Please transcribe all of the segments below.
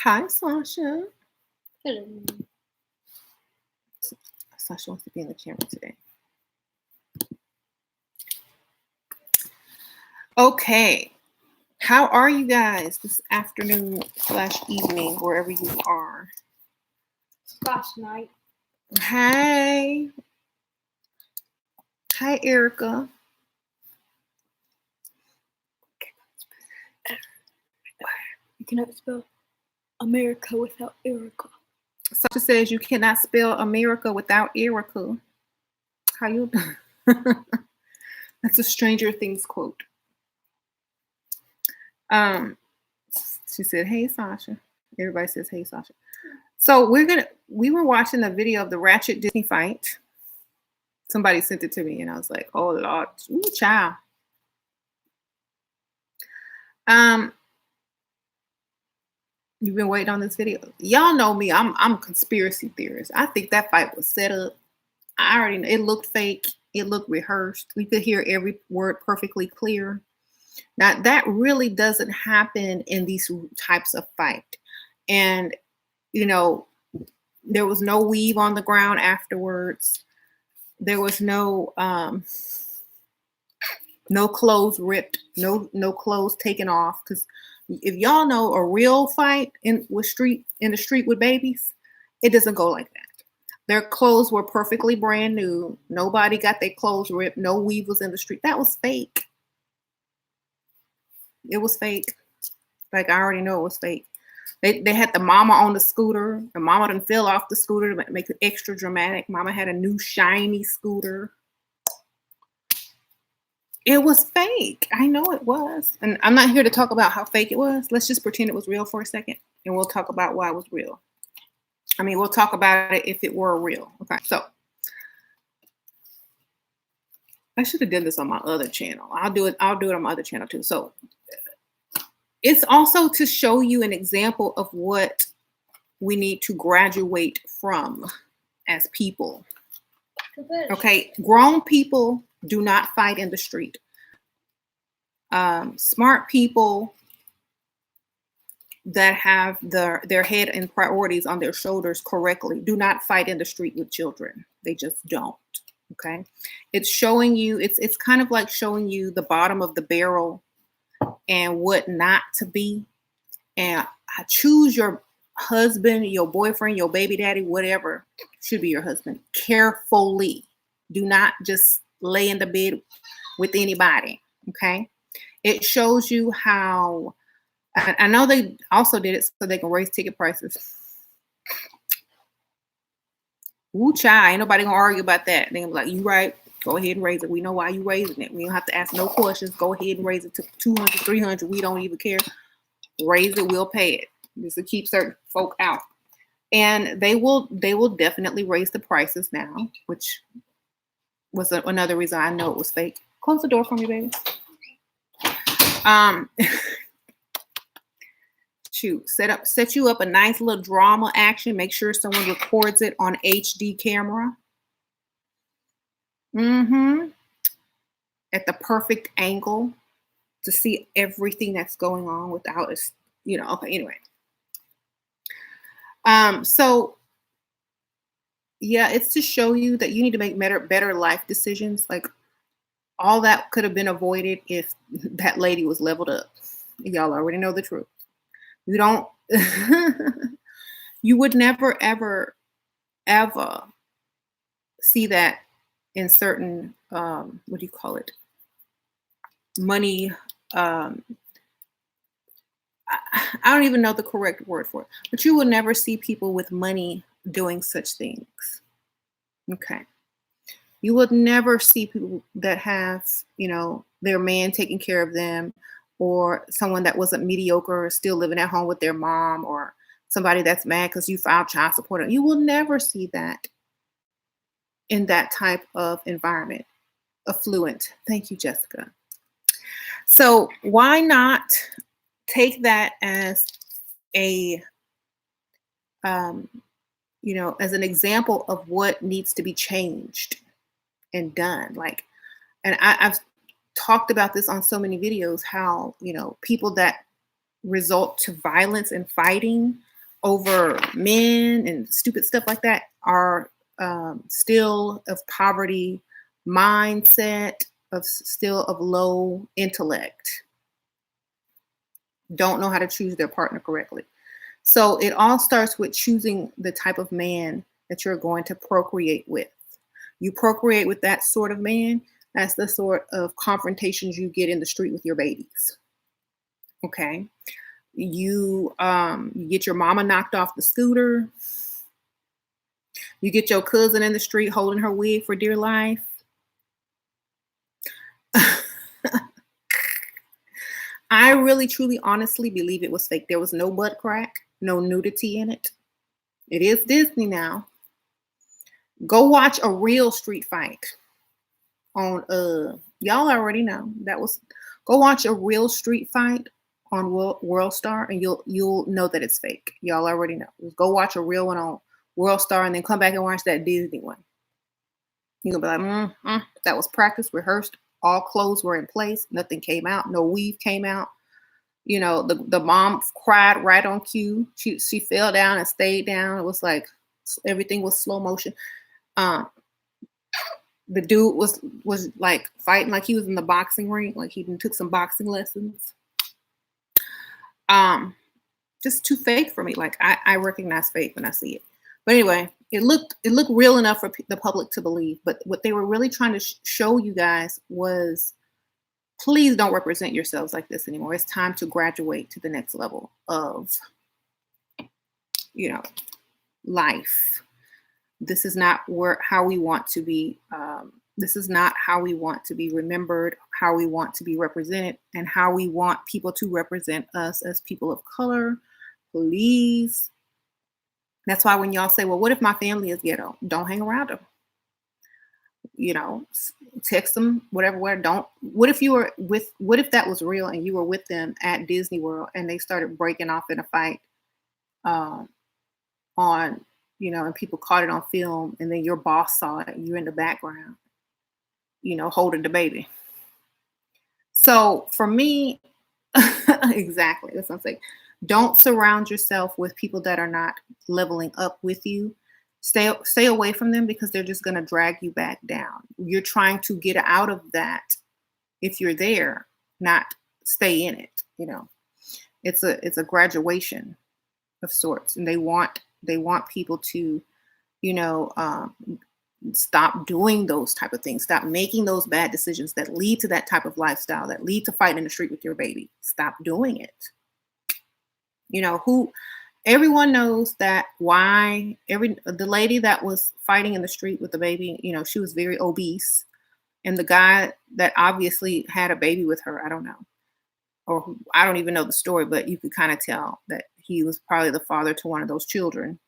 Hi, Sasha. Hello. Sasha wants to be in the camera today. Okay. How are you guys this afternoon / evening, wherever you are? Last night. Hi. Hi, Erica. You cannot spell America without Erica. Sasha says you cannot spell America without Erica. How you doing? That's a Stranger Things quote. She said, "Hey, Sasha." Everybody says, "Hey, Sasha." So we were watching a video of the Ratchet Disney fight. Somebody sent it to me, and I was like, "Oh Lord, ooh, child." You've been waiting on this video. Y'all know me. I'm a conspiracy theorist. I think that fight was set up. I already know. It looked fake. It looked rehearsed. We could hear every word perfectly clear. Now that really doesn't happen in these types of fight. And there was no weave on the ground afterwards. There was no clothes ripped, no clothes taken off. Because if y'all know a real fight in the street with babies, it doesn't go like that. Their clothes were perfectly brand new. Nobody got their clothes ripped. No weave was in the street. That was fake. It was fake. Like, I already know it was fake. They had the mama on the scooter. The mama done fell off the scooter to make it extra dramatic. Mama had a new shiny scooter. It was fake. I know it was. And I'm not here to talk about how fake it was. Let's just pretend it was real for a second. And we'll talk about why it was real. I mean, we'll talk about it if it were real. Okay, so I should have done this on my other channel. I'll do it on my other channel too. So it's also to show you an example of what we need to graduate from as people. Okay, grown people do not fight in the street. Smart people that have their head and priorities on their shoulders correctly do not fight in the street with children. They just don't. Okay, it's showing you. It's kind of like showing you the bottom of the barrel and what not to be. And I choose your husband, your boyfriend, your baby daddy, whatever should be your husband, carefully. Do not just lay in the bed with anybody. Okay, it shows you how. I know they also did it so they can raise ticket prices. Woo child, ain't nobody gonna argue about that. They're gonna be like, "You right, go ahead and raise it. We know why you raising it. We don't have to ask no questions. Go ahead and raise it to 200, 300. We don't even care. Raise it, we'll pay it." Just to keep certain folk out. And they will definitely raise the prices now, which was another reason I know it was fake. Close the door for me, baby. Set you up a nice little drama action. Make sure someone records it on HD camera. At the perfect angle to see everything that's going on without us, okay, anyway. So yeah, it's to show you that you need to make better life decisions. Like, all that could have been avoided if that lady was leveled up. Y'all already know the truth. You don't, you would never, ever, ever see that in certain, what do you call it? Money. I don't even know the correct word for it, but you will never see people with money doing such things. Okay. You would never see people that have, their man taking care of them, or someone that wasn't mediocre or still living at home with their mom, or somebody that's mad because you filed child support. You will never see that in that type of environment. Affluent. Thank you, Jessica. So why not take that as a, as an example of what needs to be changed and done? Like, and I've talked about this on so many videos, how, people that result to violence and fighting over men and stupid stuff like that are still of poverty mindset, still of low intellect, don't know how to choose their partner correctly. So it all starts with choosing the type of man that you're going to procreate with. You procreate with that sort of man, that's the sort of confrontations you get in the street with your babies. Okay. You get your mama knocked off the scooter. You get your cousin in the street holding her wig for dear life. I really, truly, honestly believe it was fake. There was no butt crack, no nudity in it. It is Disney now. Go watch a real street fight on y'all already know that was go watch a real street fight on World Star and you'll know that it's fake. Y'all already know. Go watch a real one on World Star and then come back and watch that Disney one. You're gonna be like, that was practiced, rehearsed, all clothes were in place, nothing came out, no weave came out. You know, the mom cried right on cue. She fell down and stayed down. It was like everything was slow motion. The dude was like fighting like he was in the boxing ring, like he took some boxing lessons. Just too fake for me. Like I recognize fake when I see it. But anyway, it looked real enough for the public to believe. But what they were really trying to show you guys was, please don't represent yourselves like this anymore. It's time to graduate to the next level of, life. This is not how we want to be. This is not how we want to be remembered, how we want to be represented, and how we want people to represent us as people of color. Please. That's why when y'all say, well, what if my family is ghetto? Don't hang around them. Text them, whatever. Don't. What if that was real and you were with them at Disney World and they started breaking off in a fight on, and people caught it on film and then your boss saw it, you're in the background, holding the baby. So for me, exactly, that's what I'm saying. Don't surround yourself with people that are not leveling up with you. Stay away from them because they're just going to drag you back down. You're trying to get out of that if you're there, not stay in it. It's a graduation of sorts, and they want people to, stop doing those type of things. Stop making those bad decisions that lead to that type of lifestyle, that lead to fighting in the street with your baby. Stop doing it. Everyone knows that why the lady that was fighting in the street with the baby, she was very obese. And the guy that obviously had a baby with her, I don't know. Or I don't even know the story, but you could kind of tell that he was probably the father to one of those children.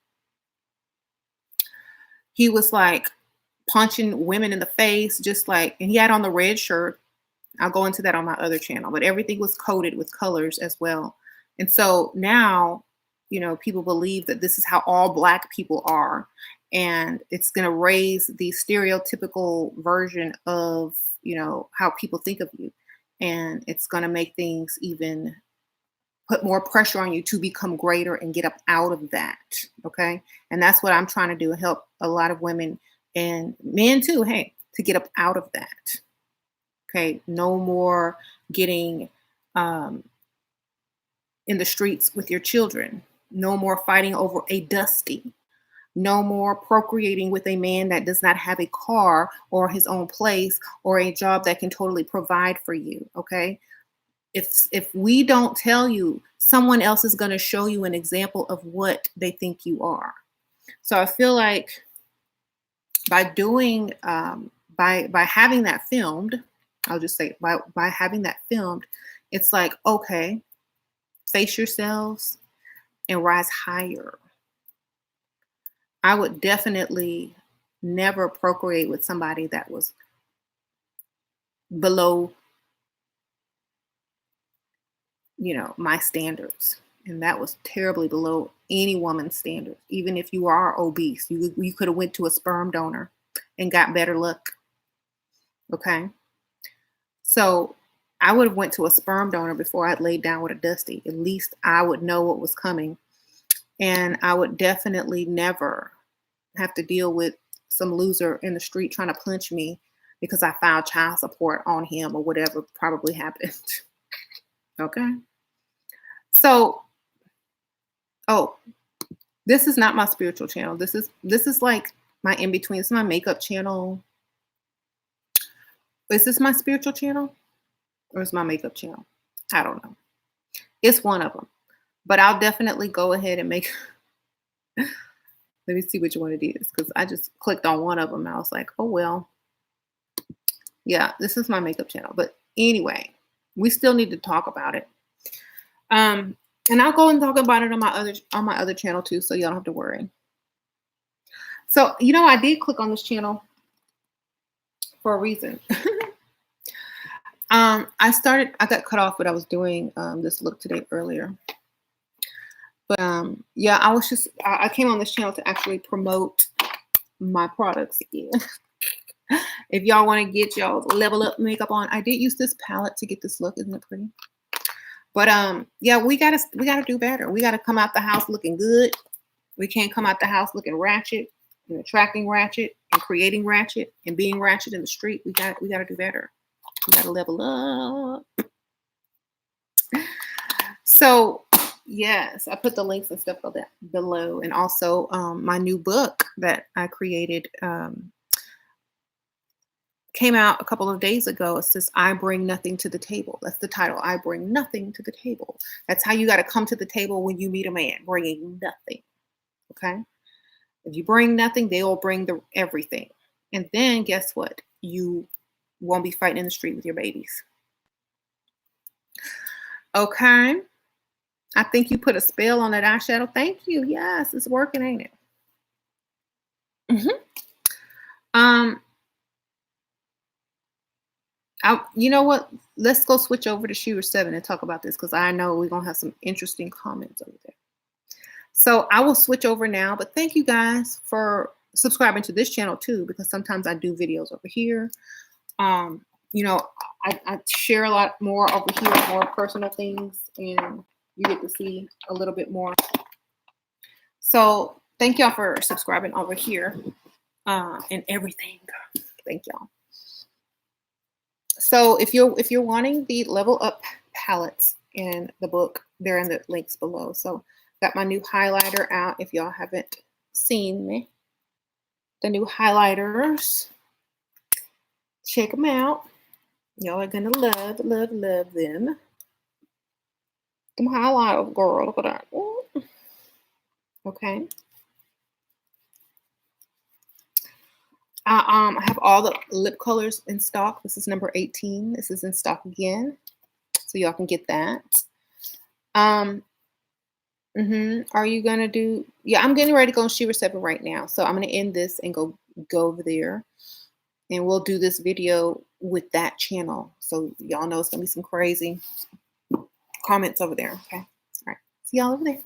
He was like punching women in the face, and he had on the red shirt. I'll go into that on my other channel, but everything was coated with colors as well. And so now, people believe that this is how all Black people are. And it's going to raise the stereotypical version of, how people think of you. And it's going to make things even put more pressure on you to become greater and get up out of that. Okay. And that's what I'm trying to do, help a lot of women and men too, hey, to get up out of that. Okay. No more getting in the streets with your children. No more fighting over a dusty. No more procreating with a man that does not have a car or his own place or a job that can totally provide for you. Okay. If we don't tell you, someone else is going to show you an example of what they think you are. So I feel like by doing, by having that filmed, I'll just say by having that filmed, it's like, okay, face yourselves and rise higher. I would definitely never procreate with somebody that was below, my standards. And that was terribly below any woman's standards. Even if you are obese, you could have went to a sperm donor and got better luck. Okay. So I would have went to a sperm donor before I'd laid down with a dusty. At least I would know what was coming. And I would definitely never have to deal with some loser in the street trying to punch me because I filed child support on him or whatever probably happened. Okay. So, oh, this is not my spiritual channel. This is like my in between. It's my makeup channel. Is this my spiritual channel or is my makeup channel? I don't know. It's one of them. But I'll definitely go ahead and make. Let me see which one it is because I just clicked on one of them. And I was like, oh well. Yeah, this is my makeup channel. But anyway, we still need to talk about it. And I'll go and talk about it on my other channel too, so y'all don't have to worry. So, I did click on this channel for a reason. I got cut off, but I was doing this look today earlier. But yeah, I came on this channel to actually promote my products again. If y'all want to get y'all level up makeup on, I did use this palette to get this look. Isn't it pretty? But yeah, we gotta do better. We gotta come out the house looking good. We can't come out the house looking ratchet and attracting ratchet and creating ratchet and being ratchet in the street. We gotta do better. We gotta level up. So yes, I put the links and stuff below, and also my new book that I created came out a couple of days ago. It says, I bring nothing to the table. That's the title. I bring nothing to the table. That's how you got to come to the table when you meet a man, bringing nothing. Okay. If you bring nothing, they will bring everything. And then guess what? You won't be fighting in the street with your babies. Okay. I think you put a spell on that eyeshadow. Thank you. Yes, it's working, ain't it? You know what? Let's go switch over to Shooter 7 and talk about this because I know we're going to have some interesting comments over there. So I will switch over now, but thank you guys for subscribing to this channel too, because sometimes I do videos over here. I share a lot more over here, more personal things, and you get to see a little bit more. So thank y'all for subscribing over here and everything. Thank y'all. So if you're wanting the level up palettes in the book, they're in the links below. So got my new highlighter out. If y'all haven't seen me, the new highlighters, check them out. Y'all are gonna love them. Them highlighter, girl. Look at that. Ooh. Okay. I have all the lip colors in stock. This is number 18. This is in stock again, so y'all can get that. Are you gonna do? Yeah, I'm getting ready to go on Shooter 7 right now, so I'm gonna end this and go over there, and we'll do this video with that channel. So y'all know it's gonna be some crazy comments over there. Okay, all right. See y'all over there.